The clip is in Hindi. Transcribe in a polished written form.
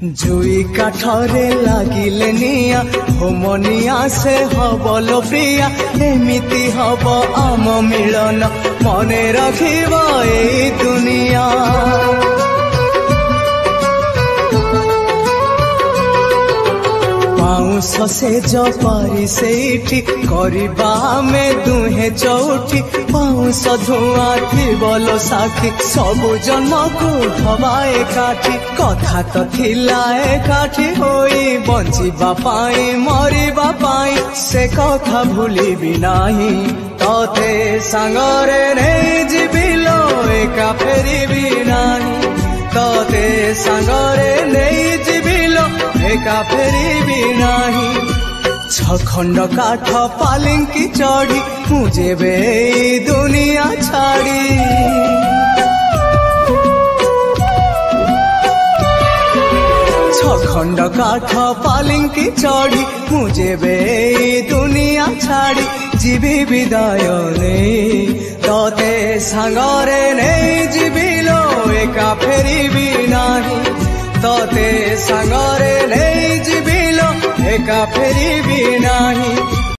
जुई काठरे लागिले निया होमनिया से हबल प्रिया एमिति हब आम मिलन मने रखिब ए दुनिया। पाउंस से जपारी सेठी करबा में दुहे चौठी पाउंस धुआं थिबल साखी सबु जन्म को हवा एकाठी कथा तो थिला एकाठी होई बंचिबा पाई मरिबा पाई से कथा भूलिबि नाही तोते सांगरे नहीं जीविलो एका फेरिबि नाही तोते सांगरे नहीं जीविलो एका फेरिबि नाही। छखंड काठ पालिंकी चढ़ी मुझे बे दुनिया छाड़ी छखंड काठ पालिंकी चढ़ी मुझे बे दुनिया छाड़ी जीवी विदाय नहीं तोते सांगरे नहीं जीविलो एका फेरिबि नाही तोते सांगरे नहीं जीविलो एका फेरिबि नाही।